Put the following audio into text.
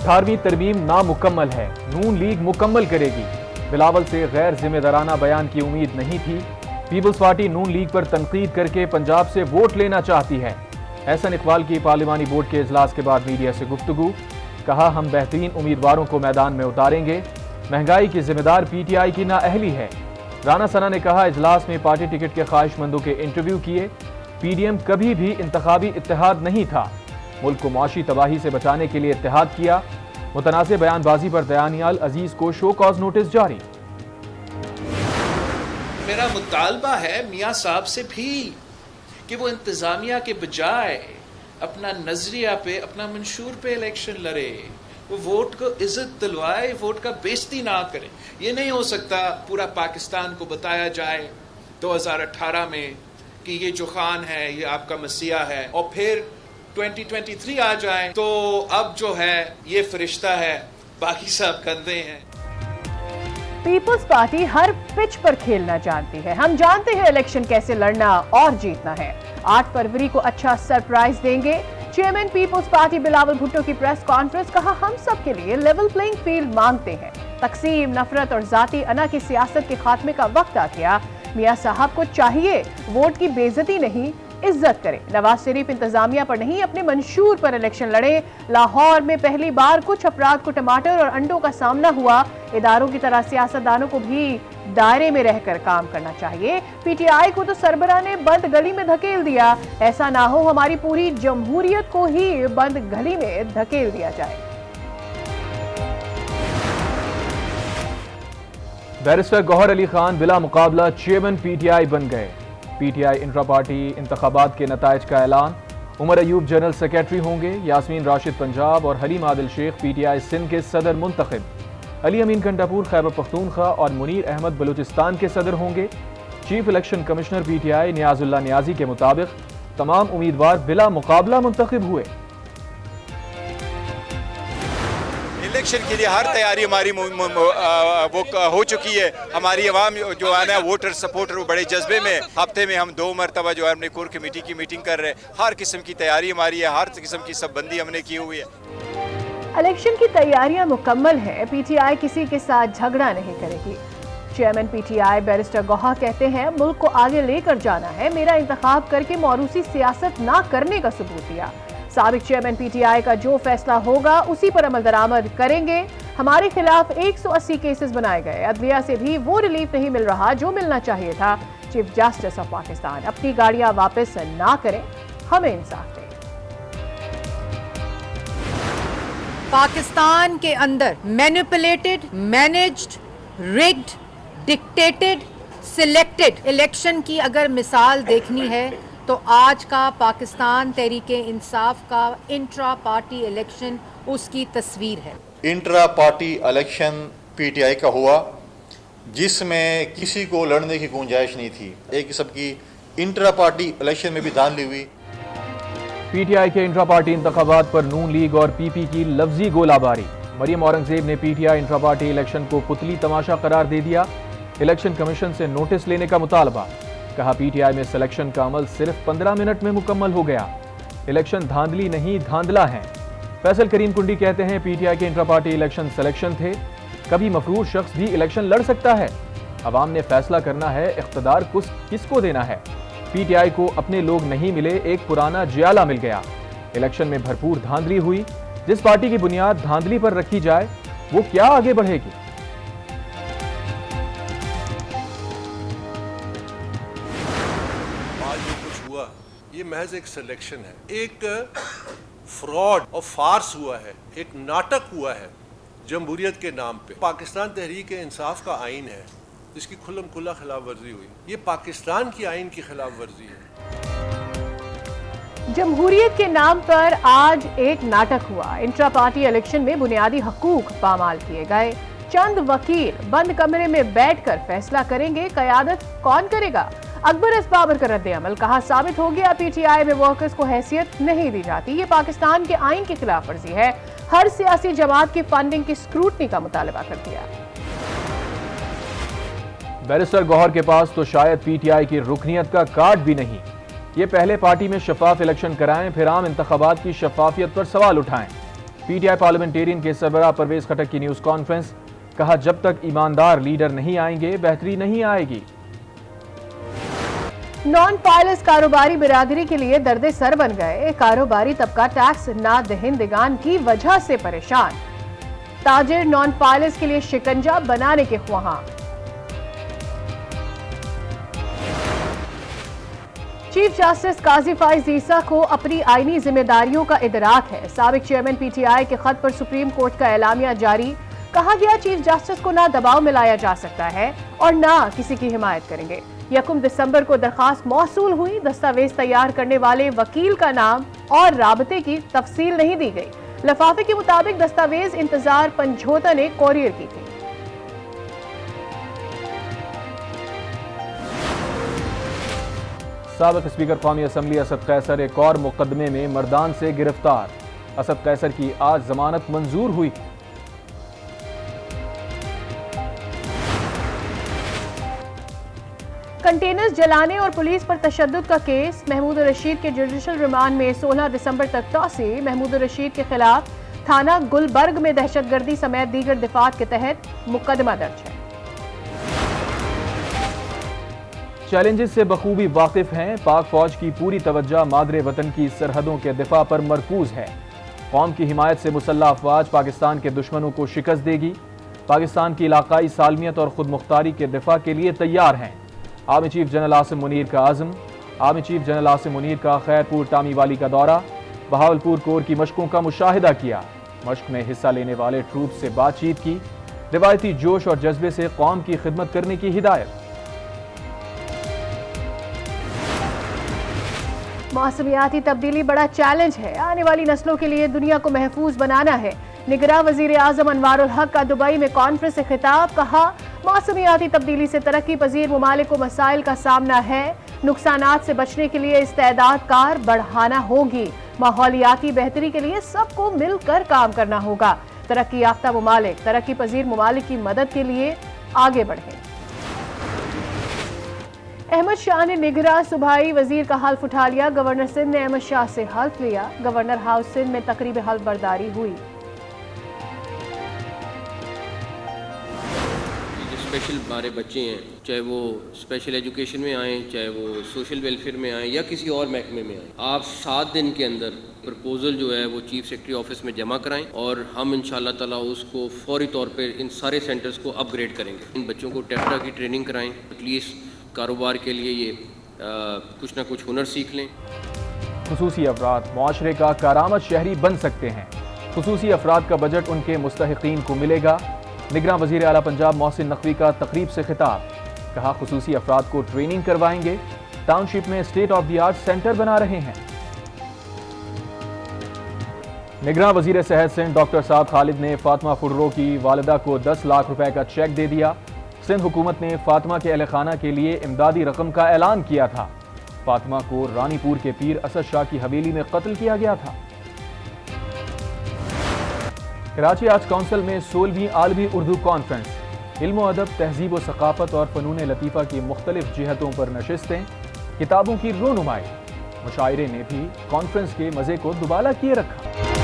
18वीं तरमीम नामुकम्मल है, नून लीग मुकम्मल करेगी। बिलावल से गैर जिम्मेदाराना बयान की उम्मीद नहीं थी। पीपल्स पार्टी नून लीग पर तनकीद करके पंजाब से वोट लेना चाहती है। एहसन इकबाल की पार्लिमानी बोर्ड के इजलास के बाद मीडिया से गुफ्तगू, कहा हम बेहतरीन उम्मीदवारों को मैदान में उतारेंगे। महंगाई की जिम्मेदार पीटीआई की नाअहली है। राना सना ने कहा इजलास में पार्टी टिकट के ख्वाहिशमंदों के इंटरव्यू किए। पीडीएम कभी भी इंतखाबी इत्तेहाद नहीं था, मुल्क को माशी तबाही से बचाने के लिए इत्तेहाद किया। मुतनाज़ बयानबाजी पर दयानियाल अजीज को शो कॉज नोटिस जारी। मेरा मुतालबा है मियाँ साहब से भी कि वो इंतजामिया के बजाय अपना नजरिया पे, अपना मंशूर पे इलेक्शन लड़े, वो वोट को इज्जत दिलवाए, वोट का बेइज्जती ना करे। ये नहीं हो सकता पूरा पाकिस्तान को बताया जाए 2018 में कि ये जो खान है ये आपका मसीहा है, और फिर 2023 आ जाए तो अब जो है ये फरिश्ता है, बाकी सब कंधे हैं। पीपल्स पार्टी हर पिच पर खेलना जानती है। हम जानते हैं इलेक्शन कैसे लड़ना और जीतना है। 8 फरवरी को अच्छा सरप्राइज देंगे। चेयरमैन पीपल्स पार्टी बिलावल भुट्टो की प्रेस कॉन्फ्रेंस, कहा हम सब के लिए लेवल प्लेइंग फील्ड मांगते हैं। तकसीम, नफरत और जाती अना की सियासत के खात्मे का वक्त आ गया। मियां साहब को चाहिए वोट की बेइज्जती नहीं, इज्जत करें। नवाज शरीफ इंतजामिया पर नहीं, अपने मंशूर पर इलेक्शन लड़े। लाहौर में पहली बार कुछ अफराद को टमाटर और अंडों का सामना हुआ। इदारों की तरह सियासतदानों को भी दायरे में रहकर काम करना चाहिए। पीटीआई को तो सरबरा ने बंद गली में धकेल दिया। ऐसा ना हो हमारी पूरी जमहूरियत को ही बंद गली में धकेल दिया जाए। बैरिस्टर गौहर अली खान बिला मुकाबला चेयरमैन पीटीआई बन गए। पीटीआई इंट्रा पार्टी इंतखाबात के नताइज का ऐलान। उमर अयूब जनरल सेक्रेटरी होंगे। यास्मीन राशिद पंजाब और हलीम आदिल शेख पीटीआई सिंध के सदर मुंतखब। अली अमीन कंडापुर खैबर पख्तूनख्वा और मुनीर अहमद बलूचिस्तान के सदर होंगे। Chief election commissioner PTI Niazullah Niazi के मुताबिक तमाम उम्मीदवार बिला मुकाबला मुंतखब हुए। इलेक्शन के लिए हर तैयारी हमारी वो हो चुकी है। हमारी आवाम जो है ना, वोटर सपोर्टर, वो बड़े जज्बे में, हफ्ते में हम 2 मरतबा जो है अपने कोर कमेटी की मीटिंग कर रहे हैं। हर किस्म की तैयारी हमारी है, हर किस्म की सबबंदी हमने की हुई है। इलेक्शन की तैयारियां मुकम्मल है। पीटीआई किसी के साथ झगड़ा नहीं करेगी। चेयरमैन पीटीआई बैरिस्टर गौहर कहते हैं मुल्क को आगे लेकर जाना है। मेरा इंतखाब करके मौरूसी सियासत ना करने का सबूत दिया। साबिक चेयरमैन पीटीआई का जो फैसला होगा उसी पर अमल दरामद करेंगे। हमारे खिलाफ 180 केसेस बनाए गए। अदलिया से भी वो रिलीफ नहीं मिल रहा जो मिलना चाहिए था। चीफ जस्टिस ऑफ पाकिस्तान अपनी गाड़ियां वापस ना करें, हमें इंसाफ दें। पाकिस्तान के अंदर manipulated, managed, rigged, dictated, selected election की अगर मिसाल देखनी है तो आज का पाकिस्तान तहरीके इंसाफ का इंट्रा पार्टी इलेक्शन उसकी तस्वीर है। इंट्रा पार्टी इलेक्शन पीटीआई का हुआ, जिसमें किसी को लड़ने की गुंजाइश नहीं थी। एक किस्म की इंट्रा पार्टी इलेक्शन में भी धांधली हुई। पीटीआई के इंट्रा पार्टी इंतखाबात पर नून लीग और पीपी की लफ्जी गोलाबारी। मरियम औरंगजेब ने पीटीआई इंट्रा पार्टी इलेक्शन को पुतली तमाशा करार दे दिया। इलेक्शन कमीशन से नोटिस लेने का मुतालबा। कहा पीटीआई में सिलेक्शन का अमल सिर्फ 15 मिनट में मुकम्मल हो गया। इलेक्शन धांधली नहीं धांधला है। फैसल करीम कुंडी कहते हैं पीटीआई के इंट्रा पार्टी इलेक्शन सिलेक्शन थे। कभी मफरूर शख्स भी इलेक्शन लड़ सकता है। अवाम ने फैसला करना है इख्तिदार किसको देना है। पीटीआई को अपने लोग नहीं मिले, एक पुराना जियाला मिल गया। इलेक्शन में भरपूर धांधली हुई। जिस पार्टी की बुनियाद धांधली पर रखी जाए वो क्या आगे बढ़ेगी। ये महज एक सिलेक्शन है, एक फ्रॉड और फार्स हुआ है, एक नाटक हुआ है जमहूरियत के नाम पे। पाकिस्तान तहरीक इंसाफ का आइन है जिसकी खुल्लम खुल्ला खिलाफ वर्जी हुई। ये पाकिस्तान की आइन की खिलाफ वर्जी है। जमहूरियत के नाम पर आज एक नाटक हुआ। इंट्रा पार्टी इलेक्शन में बुनियादी हकूक पामाल किए गए। चंद वकील बंद कमरे में बैठकर फैसला करेंगे। कयादत कौन करेगा? अकबर एस बाबर का रद्द अमल। कहा साबित हो गया पीटीआई में वर्कर्स को हैसियत नहीं दी जाती। ये पाकिस्तान के आइन की खिलाफ वर्जी है। हर सियासी जमात की फंडिंग की स्क्रूटनी का मुतालबा कर दिया। बैरिस्टर गौहर के पास तो शायद पीटीआई की रुकनियत का कार्ड भी नहीं। ये पहले पार्टी में शफाफ इलेक्शन कराएं, फिर आम इंतखाबात की शफाफियत पर सवाल उठाएं। पीटीआई पार्लियामेंटेरियन के सरबराह परवेज खटक की न्यूज कॉन्फ्रेंस, कहा जब तक ईमानदार लीडर नहीं आएंगे बेहतरी नहीं आएगी। नॉन फाइलर्स कारोबारी बिरादरी के लिए दर्द सर बन गए। कारोबारी तबका टैक्स ना दहिंदगान की वजह से परेशान। ताजिर नॉन फाइलर्स के लिए शिकंजा बनाने के ख्वाहां। चीफ जस्टिस काजी फाइज ईसा को अपनी आईनी जिम्मेदारियों का इदराक है। साबिक चेयरमैन पीटीआई के खत पर सुप्रीम कोर्ट का एलामिया जारी। कहा गया चीफ जस्टिस को ना दबाव में लाया जा सकता है और ना किसी की हिमायत करेंगे। 1 दिसंबर को दरखास्त मौसूल हुई। दस्तावेज तैयार करने वाले वकील का नाम और राबते की तफसील नहीं दी गई। लफाफे के मुताबिक दस्तावेज इंतजार पंजोता ने कोरियर की थी। साबिक स्पीकर कौमी असम्बली असद कैसर एक और मुकदमे में मर्दान से गिरफ्तार। असद कैसर की आज जमानत मंजूर हुई। कंटेनर्स जलाने और पुलिस पर तशद्दुद का केस। महमूद रशीद के जुडिशल रिमांड में 16 दिसंबर तक तौसी। महमूद रशीद के खिलाफ थाना गुलबर्ग में दहशतगर्दी समेत दीगर दिफात के तहत मुकदमा दर्ज है। चैलेंजेस से बखूबी वाकिफ हैं। पाक फौज की पूरी तवज्जो मादरे वतन की सरहदों के दिफा पर मरकूज है। कौम की हिमायत से मुसल्लह अफवाज पाकिस्तान के दुश्मनों को शिकस्त देगी। पाकिस्तान की इलाकाई सालमियत और खुद मुख्तारी के दिफा के लिए तैयार हैं। Army chief general Asim Munir का आज़म। Army chief general Asim Munir का खैरपुर टामीवाली का दौरा। बहावलपुर कोर की मशकों का मुशाहिदा किया। मशक में हिस्सा लेने वाले ट्रूप से बातचीत की। रिवायती जोश और जज्बे से कौम की खिदमत करने की हिदायत। मौसमियाती तब्दीली बड़ा चैलेंज है। आने वाली नस्लों के लिए दुनिया को महफूज बनाना है। निगरां वजीर आजम अनवारुल हक का दुबई में कॉन्फ्रेंस से खिताब। कहा मौसमियाती तब्दीली से तरक्की पजीर ममालिक को मसाइल का सामना है। नुकसानात से बचने के लिए इस्तेदाद कार बढ़ाना होगी। माहौलियाती बेहतरी के लिए सबको मिलकर काम करना होगा। तरक्की याफ्ता ममालिक तरक्की पजीर ममालिक की मदद के लिए आगे बढ़े। अहमद शाह ने निगरां सूबाई वजीर का हल्फ उठा लिया। गवर्नर सिंध ने अहमद शाह से हल्फ लिया। गवर्नर हाउस सिंध में तकरीब हल्फ बर्दारी हुई। स्पेशल हमारे बच्चे हैं, चाहे वो स्पेशल एजुकेशन में आएँ, चाहे वो सोशल वेलफेयर में आएँ या किसी और महकमे में आएँ, आप 7 दिन के अंदर प्रपोजल जो है वो चीफ सेक्रेटरी ऑफिस में जमा कराएं और हम इंशाल्लाह ताला उसको फौरी तौर पर इन सारे सेंटर्स को अपग्रेड करेंगे। इन बच्चों को टेफ्टा की ट्रेनिंग कराएं, एटलीस्ट कारोबार के लिए ये कुछ ना कुछ हुनर सीख लें। खुसूसी अफराद मुआशरे का कारामद शहरी बन सकते हैं। खुसूसी अफराद का बजट उनके मुस्तहिकीन को मिलेगा। निगरां वजीर आला पंजाब मोहसिन नकवी का तकरीब से खिताब। कहा खुसूसी अफराद को ट्रेनिंग करवाएंगे। टाउनशिप में state of the art centre बना रहे हैं। निगरां वजीर सेहत सिंध डॉक्टर साद खालिद ने फातिमा फुर्रो की वालिदा को 10 लाख रुपए का चेक दे दिया। सिंध हुकूमत ने फातिमा के अहल खाना के लिए इमदादी रकम का ऐलान किया था। फातिमा को रानीपुर के पीर असद शाह की हवेली में कत्ल किया गया था। कराची आर्ट्स काउंसिल में 16वीं आलमी उर्दू कॉन्फ्रेंस। इल्म व अदब, तहजीब व सकाफत और फ़नून लतीफ़ा की मुख्तलिफ जिहतों पर नशिस्तें, किताबों की रोनुमाई। मुशायरे ने भी कॉन्फ्रेंस के मज़े को दुबाला किए रखा।